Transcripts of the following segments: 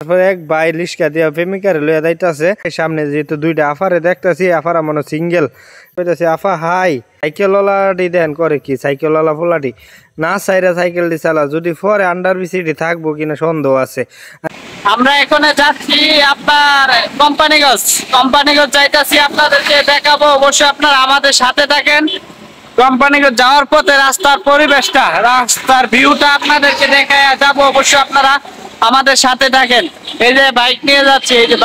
তারপরে এক ভাই লিস্কা দিয়া প্রেমিকারে লইয়া যাইতাছে সামনে যেহেতু দুইটা আফারে দেখতাছি আফারা মনে সিঙ্গেল কইতাছে আফা হাই সাইকেলওয়ালাটি দেন করে কি সাইকেলওয়ালা ফোলাটি না সাইরা সাইকেলটি চালা যদি পরে আন্ডার বিসিটি থাকবো কিনা সন্দেহ আছে। আমরা এখন যাচ্ছি আপনার কোম্পানিগঞ্জ যাইতাছি, আপনাদেরকে দেখাবো, অবশ্যই আপনারা আমাদের সাথে থাকেন। কোম্পানিগঞ্জ যাওয়ার পথে রাস্তার পরিবেশটা, রাস্তার ভিউটা আপনাদেরকে দেখায় যাবো, অবশ্যই আপনারা আমাদের সাথে থাকেন। এই যে বাইক নিয়ে যাচ্ছি, এই যে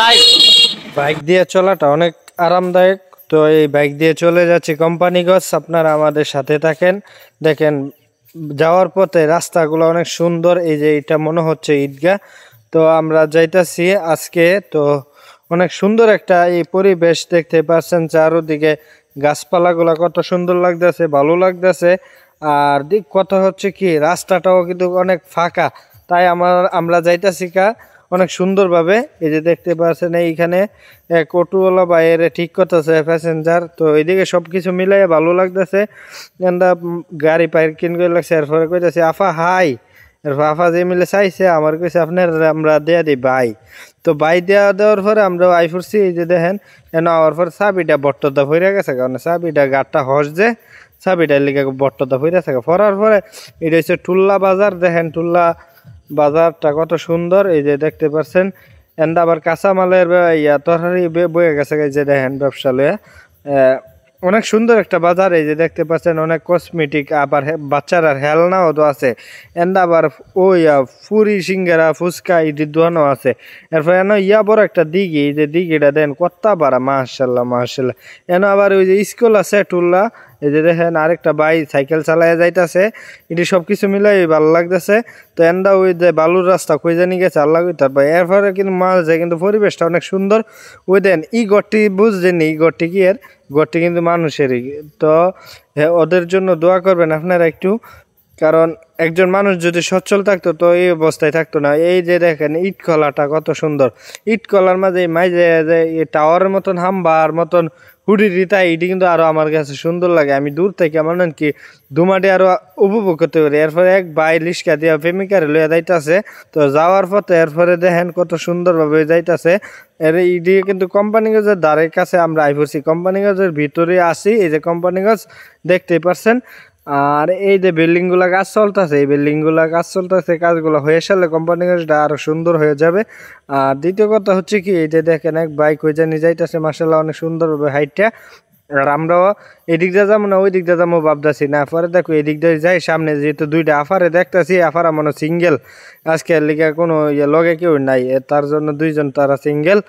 বাইক দিয়ে চলাটা অনেক আরামদায়ক। তো এই বাইক দিয়ে চলে যাচ্ছি কোম্পানিগঞ্জ, আপনারা আমাদের সাথে থাকেন। দেখেন যাওয়ার পথে রাস্তাগুলো অনেক সুন্দর। এই যে এটা মনে হচ্ছে ঈদগাহ, তো আমরা যাইতাছি আজকে। তো অনেক সুন্দর একটা এই পরিবেশ দেখতে পাচ্ছেন, চারোদিকে গাছপালাগুলা কত সুন্দর লাগতেছে, ভালো লাগতেছে। আর দিক কথা হচ্ছে কি রাস্তাটাও কিন্তু অনেক ফাঁকা, তাই আমরা যাইতাছি অনেক সুন্দরভাবে। এই যে দেখতে পাচ্ছেন এইখানে এক অটোওয়ালা বাইরে ঠিক করতেছে প্যাসেঞ্জার। তো এইদিকে সব কিছু মিলাই ভালো লাগতেছে। গাড়ি পার্কিং করে লাগছে, এরপরে কইতেছে আফা হাই। এরপর আফা যে মিলে চাইছে আমার কইছে আপনার আমরা দেয়া দিই বাই। তো বাই দেওয়ার পরে আমরা আই ফুরছি। এই যে দেখেন নেওয়ার পর চাবিটা বট্টদা ফইরা গেছে, কারণ চাবিটা গাড়টা হস যে চাবিটার লিগে বট্টদা ফইরা থাকে। ফরার পরে এটা হচ্ছে টুল্লা বাজার। দেখেন টুল্লা বাজারটা কত সুন্দর, এই যে দেখতে পাচ্ছেন। এন্ড আবার কাঁচামালের তরকারি বয়ে গেছে, এই যে দেখেন ব্যবসা লইয়া অনেক সুন্দর একটা বাজার। এই যে দেখতে পাচ্ছেন অনেক কসমেটিক, আবার বাচ্চারা হেলনাও তো আছে। এন্ড আবার ওই পুরি সিঙ্গারা ফুচকা ইটির দোকানও আছে। এরপর এন বড় একটা দিঘি, এই যে দিঘিটা দেন কত বাড়া, মাশাল্লাহ মাশাল্লাহ। এন আবার ওই যে স্কুল আছে টুল্লা। এই যে দেখেন আরেকটা ভাই সাইকেল চালাইয়া যাইতাছে। এটি সবকিছু মিলাই ভালো লাগতেছে। তো এন্ডা ওই যে বালুর রাস্তা কই জানি গেছে আল্লাহ কই তারপর। এরপরে কিন্তু মাঝে কিন্তু পরিবেশটা অনেক সুন্দর। ওই দেন ই গড়টি বুঝছেন, ই গড়টি কি এর গড়টি কিন্তু মানুষেরই। তো ওদের জন্য দোয়া করবেন আপনারা একটু, কারণ একজন মানুষ যদি সচ্ছল থাকতো তো এই অবস্থায় থাকতো না। এই যে দেখেন ইট কলাটা কত সুন্দর, ইট কলার মাঝে মাঝে টাওয়ারের মতন হাম্বার মতন হুডি দিতা, এটি কিন্তু আরো আমার কাছে সুন্দর লাগে। আমি দূর থেকে মনে কি দুমাটি আরো উপভোগ করতে পারি। এরপরে এক ভাই লিস্কা দিয়া প্রেমিকারে লইয়া যাইতাছে। তো যাওয়ার পথে এরপরে দেখেন কত সুন্দরভাবে যাইতাছে। এর ইডি কিন্তু কোম্পানিগঞ্জের দ্বারের কাছে আমরা আই পড়ছি, কোম্পানিগঞ্জের ভিতরে আসি। এই যে কোম্পানিগঞ্জ দেখতেই পারছেন। আর এই যে বিল্ডিং গুলা কাজ চলতেছে, এই বিল্ডিং গুলা কাজ চলতেছে, কাজগুলো হয়ে সারলে কোম্পানিগঞ্জটা আরো সুন্দর হয়ে যাবে। আর দ্বিতীয় কথা হচ্ছে কি এই যে দেখেন এক বাইক হয়ে জানি যাইতেছে মাসাল্লাহ অনেক সুন্দরভাবে হাইটটা। আর আমরাও এদিক দিয়ে যাবো না ওই দিক দিয়ে যাবো ভাবতেছি না। পরে দেখো এদিক দিয়ে যাই, সামনে যেহেতু দুইটা আফারে দেখতেছি, আফারা মনে সিঙ্গেল, আজকে লিগে কোনো লগে কেউ নাই, তার জন্য দুইজন তারা সিঙ্গেল।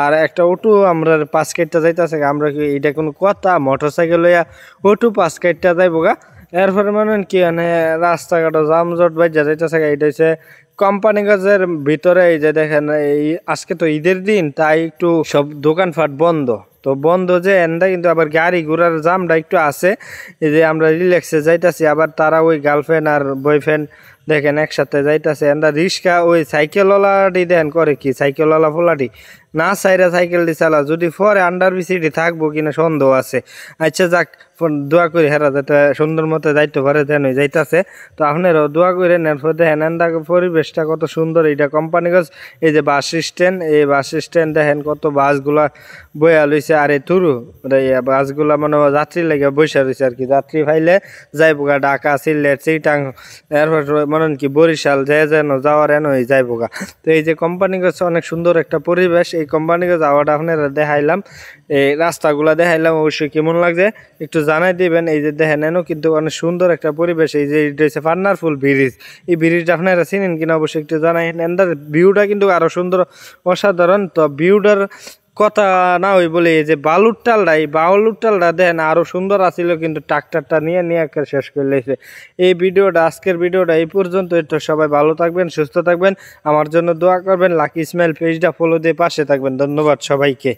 আর একটা অটো আমরা 5 কাইটটা যাইতেছে, আমরা কি এটা কোনো কথা, মোটর সাইকেল লইয়া অটো 5 কাইটটা যাইবো গা। এরপরে মনে কি মানে রাস্তাঘাটও জামজট বাজ্যা যাইতেছে। এটা হচ্ছে কোম্পানিগঞ্জের ভিতরে। এই যে দেখেন এই আজকে তো ঈদের দিন, তাই একটু সব দোকানপাট বন্ধ। তো বন্ধ যে এন্ডা কিন্তু আবার গাড়ি ঘোড়ার জামটা একটু আছে। এই যে আমরা রিল্যাক্সে যাইতাছি, আবার তারা ওই গার্লফ্রেন্ড আর বয়ফ্রেন্ড দেখেন একসাথে যাইতাছে। এন্ডা রিক্সা ওই সাইকেলওয়ালাটি দেন করে কি সাইকেলওয়ালা ফোলাটি না সাইরা সাইকেলটি চালা যদি পরে আন্ডার বিসিটি থাকবো কিনা সন্দেহ আছে। আচ্ছা যাক, দোয়া করি হেরা যাতে সুন্দর মতো যাইতে পারে, দেন ওই যাইতাছে। তো আপনারাও দোয়া করে নেন। দেখেন এন্ডা পরিবেশটা কত সুন্দর। এইটা কোম্পানিগঞ্জ। এই যে বাস স্ট্যান্ড, এই বাস স্ট্যান্ড দেখেন কত বাসগুলা বয়া লইছে। আর এই তুরু বাসগুলা মানে যাত্রী লেগে বসে রয়েছে আর কি, যাত্রী ফাইলে যাইবোগা ঢাকা সিলেট চিটাং এরপর মনে কি বরিশাল যে যেন যাওয়ার এন যাইবোগা। তো এই যে কোম্পানিগঞ্জ অনেক সুন্দর একটা পরিবেশ। এই কোম্পানিগঞ্জ যাওয়াটা আপনারা দেখাইলাম, এই রাস্তাগুলা দেখাইলাম, অবশ্যই কেমন লাগছে একটু জানাই দিবেন। এই যে দেখেন এনো কিন্তু অনেক সুন্দর একটা পরিবেশ। এই যে এটা হচ্ছে পান্নারফুল ব্রিজ, এই ব্রিজটা আপনারা চিনেন কিনা অবশ্যই একটু জানাই। এন্ডার ভিউটা কিন্তু আরো সুন্দর অসাধারণ। তো ভিউটার কথা না ওই বলে এই যে বালুর টালটা, এই বালুর টালটা দেখেন আরো সুন্দর আছিল, কিন্তু ট্রাক্টরটা নিয়ে শেষ করে লেগেছে। এই ভিডিওটা আজকের ভিডিওটা এই পর্যন্ত। তো সবাই ভালো থাকবেন, সুস্থ থাকবেন, আমার জন্য দোয়া করবেন। লাকি ইসমাইল পেজটা ফলো দিয়ে পাশে থাকবেন। ধন্যবাদ সবাইকে।